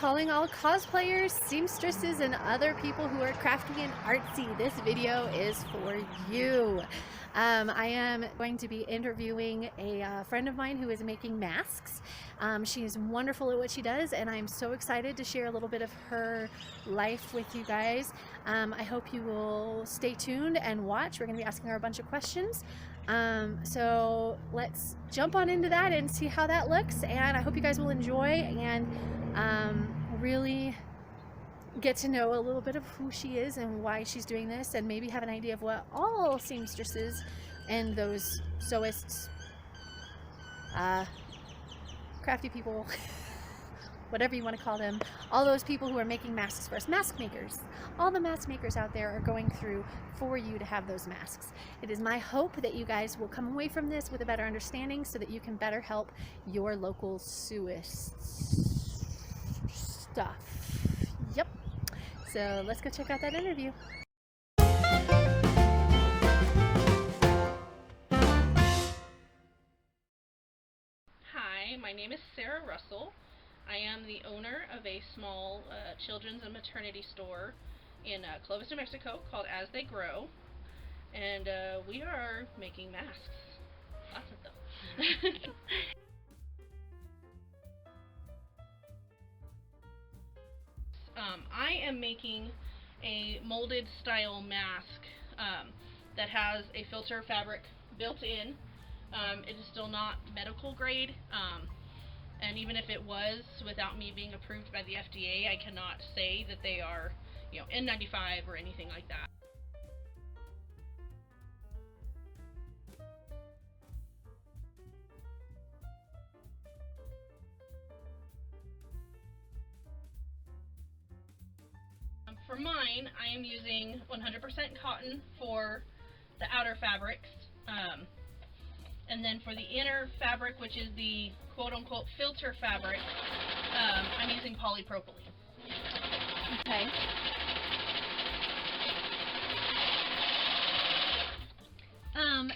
calling all cosplayers, seamstresses, and other people who are crafty and artsy. This video is for you. I am going to be interviewing a friend of mine who is making masks. She is wonderful at what she does, and I'm so excited to share a little bit of her life with you guys. I hope you will stay tuned and watch. We're going to be asking her a bunch of questions. So let's jump on into that and see how that looks, and I hope you guys will enjoy and really get to know a little bit of who she is and why she's doing this, and maybe have an idea of what all seamstresses and those sewists, crafty people, whatever you want to call them, all those people who are making masks for us, mask makers, all the mask makers out there are going through for you to have those masks. It is my hope that you guys will come away from this with a better understanding so that you can better help your local sewists stuff. Yep. So let's go check out that interview. Hi, my name is Sarah Russell. I am the owner of a small children's and maternity store in Clovis, New Mexico called As They Grow, and we are making masks. Lots of them. I am making a molded style mask that has a filter fabric built in. It is still not medical grade, and even if it was, without me being approved by the FDA, I cannot say that they are, N95 or anything like that. For mine, I am using 100% cotton for the outer fabrics, and then for the inner fabric, which is the quote-unquote filter fabric, I'm using polypropylene. Okay.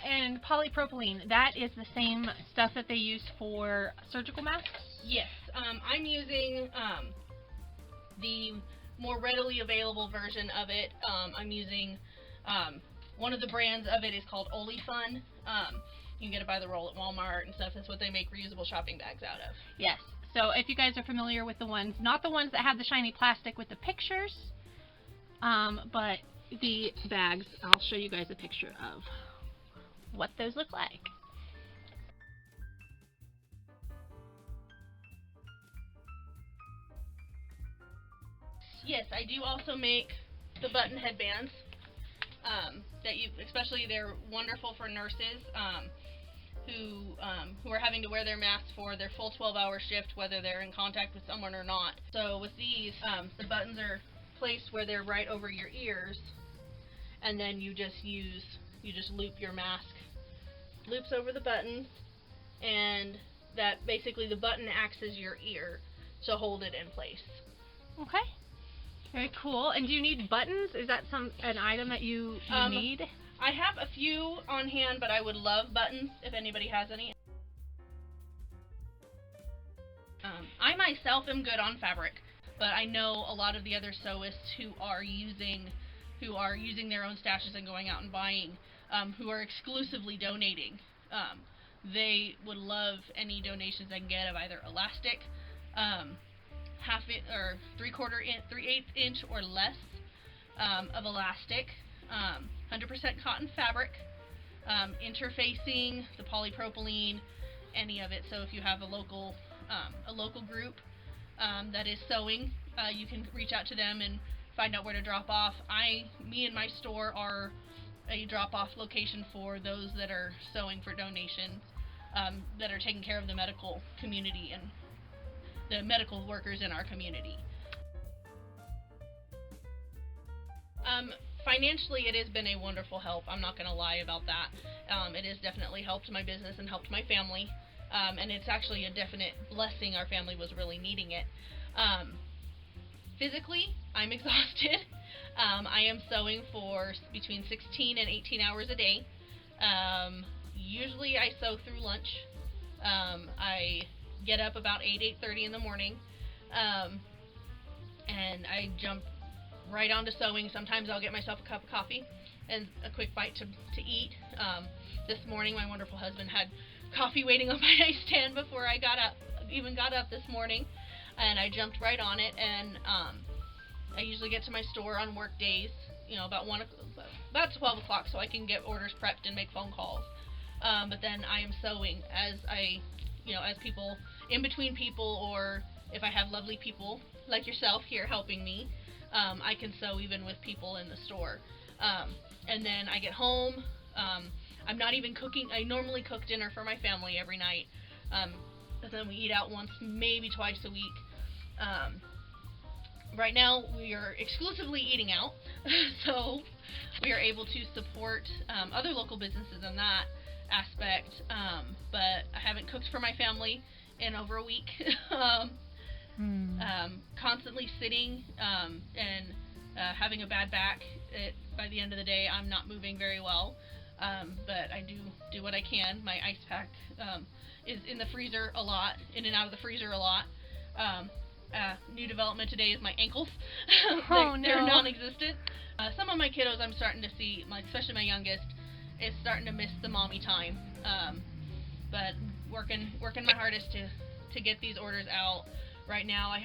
And polypropylene, that is the same stuff that they use for surgical masks? Yes, I'm using the more readily available version of it. I'm using one of the brands of it is called Olifun. You can get it by the roll at Walmart and stuff. That's what they make reusable shopping bags out of. Yes. So if you guys are familiar with the ones, not the ones that have the shiny plastic with the pictures, but the bags, I'll show you guys a picture of what those look like. Yes, I do also make the button headbands. Especially they're wonderful for nurses who are having to wear their masks for their full 12-hour shift, whether they're in contact with someone or not. So with these, the buttons are placed where they're right over your ears, and then you just loop your mask, loops over the buttons, and that basically the button acts as your ear to hold it in place. Okay. Very cool. And do you need buttons? Is that an item that you need? I have a few on hand, but I would love buttons if anybody has any. I myself am good on fabric, but I know a lot of the other sewists who are using their own stashes and going out and buying, who are exclusively donating. They would love any donations they can get of either elastic, half inch or 3/8 inch or less of elastic, 100% cotton fabric, interfacing, the polypropylene, any of it. So if you have a local group that is sewing, you can reach out to them and find out where to drop off. Me and my store are a drop-off location for those that are sewing for donations, that are taking care of the medical community and the medical workers in our community. Financially, it has been a wonderful help. I'm not going to lie about that. It has definitely helped my business and helped my family, and it's actually a definite blessing. Our family was really needing it. Physically, I'm exhausted. I am sewing for between 16 and 18 hours a day. Usually I sew through lunch. I get up about 8:30 in the morning. and I jump right onto sewing. Sometimes I'll get myself a cup of coffee and a quick bite to eat. This morning my wonderful husband had coffee waiting on my nightstand before I got up this morning, and I jumped right on it. And I usually get to my store on work days, about 12 o'clock, so I can get orders prepped and make phone calls. But then I am sewing as people, in between people, or if I have lovely people like yourself here helping me, I can sew even with people in the store. And then I get home. I'm not even cooking. I normally cook dinner for my family every night. And then we eat out once, maybe twice a week. Right now we are exclusively eating out, so we are able to support other local businesses in that aspect. But I haven't cooked for my family in over a week. Constantly sitting and having a bad back. By the end of the day, I'm not moving very well, but I do what I can. My ice pack is in the freezer a lot, in and out of the freezer a lot. New development today is my ankles. They're non-existent. Some of my kiddos I'm starting to see, especially my youngest, is starting to miss the mommy time. But working my hardest to get these orders out. Right now I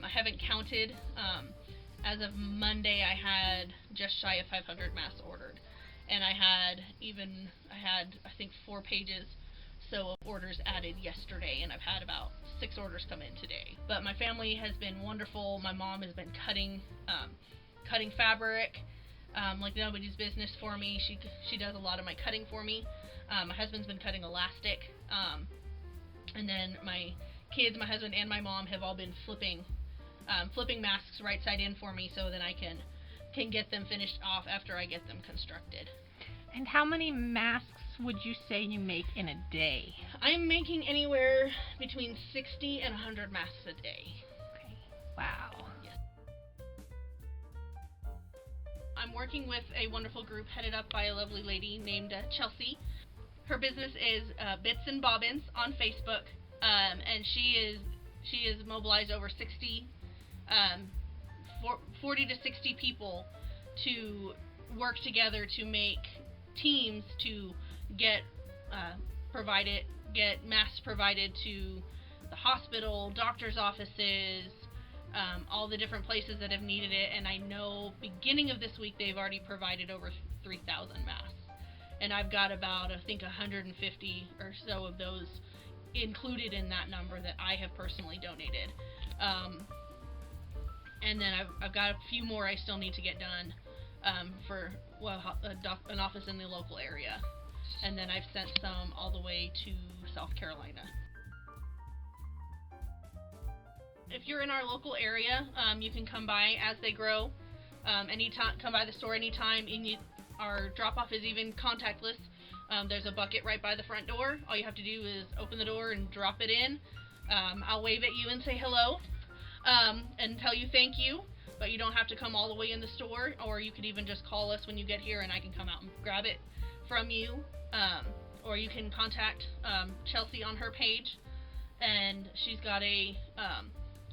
haven't counted. As of Monday, I had just shy of 500 masks ordered, and I had I think 4 pages so of orders added yesterday, and I've had about 6 orders come in today. But my family has been wonderful. My mom has been cutting fabric like nobody's business for me. She does a lot of my cutting for me. My husband's been cutting elastic, and then my kids, my husband, and my mom have all been flipping masks right side in for me, so that I can get them finished off after I get them constructed. And how many masks would you say you make in a day? I'm making anywhere between 60 and 100 masks a day. Okay. Wow. Yes. I'm working with a wonderful group headed up by a lovely lady named Chelsea. Her business is Bits and Bobbins on Facebook, and she is mobilized over 40 to 60 people to work together to make teams to get masks provided to the hospital, doctor's offices, all the different places that have needed it. And I know beginning of this week they've already provided over 3,000 masks, and I've got about I think 150 or so of those included in that number that I have personally donated. And then I've got a few more I still need to get done for an office in the local area. And then I've sent some all the way to South Carolina. If you're in our local area, you can come by as they grow. Anytime, come by the store anytime. Our drop-off is even contactless. There's a bucket right by the front door. All you have to do is open the door and drop it in. I'll wave at you and say hello. And tell you thank you, but you don't have to come all the way in the store, or you could even just call us when you get here and I can come out and grab it from you, or you can contact Chelsea on her page, and she's got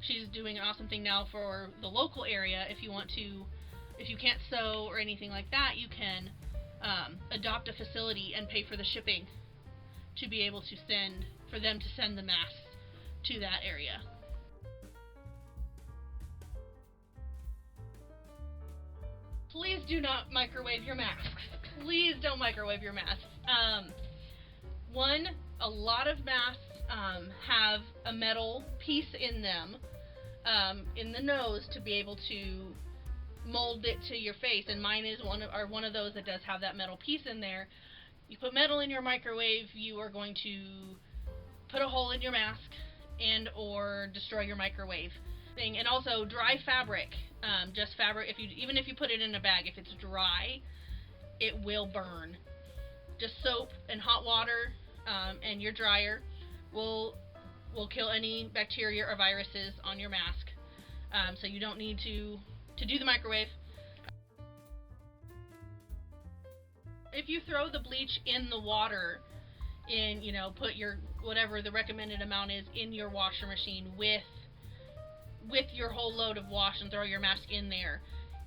she's doing an awesome thing now for the local area. If you can't sew or anything like that, you can adopt a facility and pay for the shipping to be able to send the masks to that area. Please do not microwave your masks. Please don't microwave your masks. A lot of masks have a metal piece in them, in the nose, to be able to mold it to your face, and mine is one of those that does have that metal piece in there. You put metal in your microwave, you are going to put a hole in your mask and or destroy your microwave. And also dry fabric, just fabric, even if you put it in a bag, if it's dry, it will burn. Just soap and hot water and your dryer will kill any bacteria or viruses on your mask. So you don't need to do the microwave. If you throw the bleach in the water, put your whatever the recommended amount is in your washer machine with with your whole load of wash and throw your mask in there.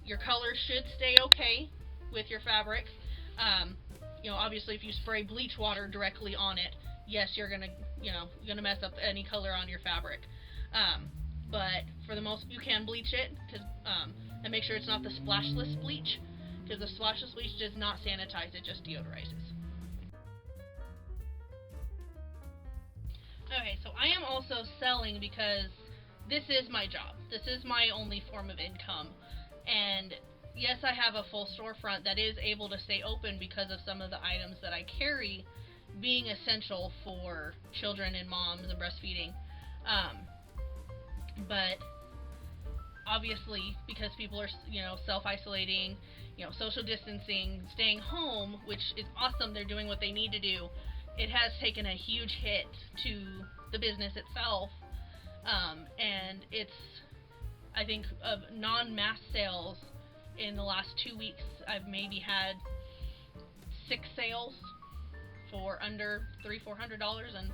Your colors should stay okay with your fabric. You know, obviously if you spray bleach water directly on it, yes, you're gonna mess up any color on your fabric. But for the most, you can bleach it, and make sure it's not the splashless bleach, because the splashless bleach does not sanitize, it just deodorizes. Okay, so I am also selling because this is my job. This is my only form of income. And yes, I have a full storefront that is able to stay open because of some of the items that I carry being essential for children and moms and breastfeeding. But obviously, because people are, self-isolating, social distancing, staying home, which is awesome, they're doing what they need to do, it has taken a huge hit to the business itself. And it's, I think, of non-mask sales in the last 2 weeks, I've maybe had 6 sales for under $300-400, and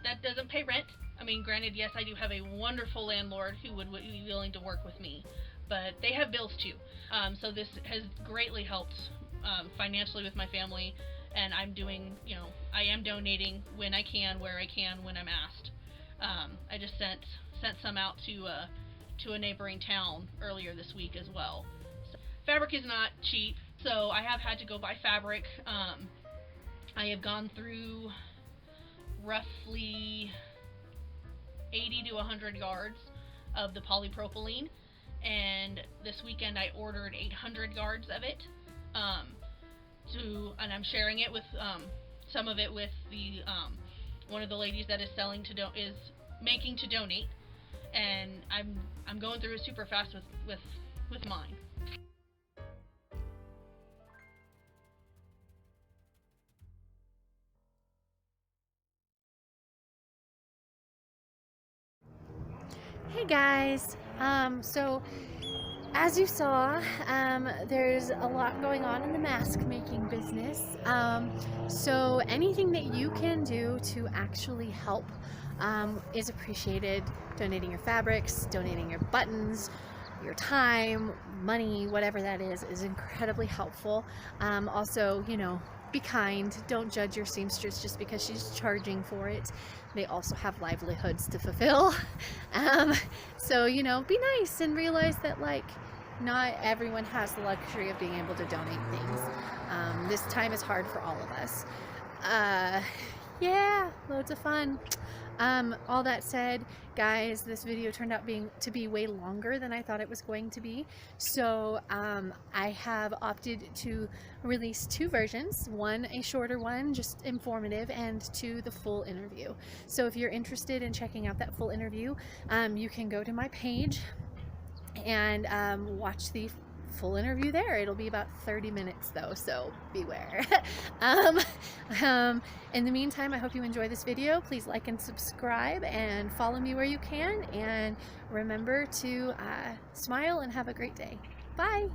that doesn't pay rent. I mean, granted, yes, I do have a wonderful landlord who would be willing to work with me, but they have bills too. So this has greatly helped financially with my family, and I'm doing, I am donating when I can, where I can, when I'm asked. I just sent some out to a neighboring town earlier this week as well. So, fabric is not cheap, so I have had to go buy fabric. I have gone through roughly 80 to 100 yards of the polypropylene, and this weekend I ordered 800 yards of it, and I'm sharing it with some of it with the one of the ladies that is making to donate, and I'm going through it super fast with mine. Hey guys, so as you saw, there's a lot going on in the mask making business, so anything that you can do to actually help is appreciated. Donating your fabrics, donating your buttons, your time, money, whatever that is incredibly helpful. Also, be kind. Don't judge your seamstress just because she's charging for it. They also have livelihoods to fulfill. So, be nice and realize that, not everyone has the luxury of being able to donate things. This time is hard for all of us. Yeah, loads of fun. All that said, guys, this video turned out to be way longer than I thought it was going to be. So I have opted to release 2 versions, one a shorter one, just informative, and 2 the full interview. So if you're interested in checking out that full interview, you can go to my page and watch the full interview there. It'll be about 30 minutes though, so beware. In the meantime, I hope you enjoy this video. Please like and subscribe and follow me where you can, and remember to smile and have a great day. Bye.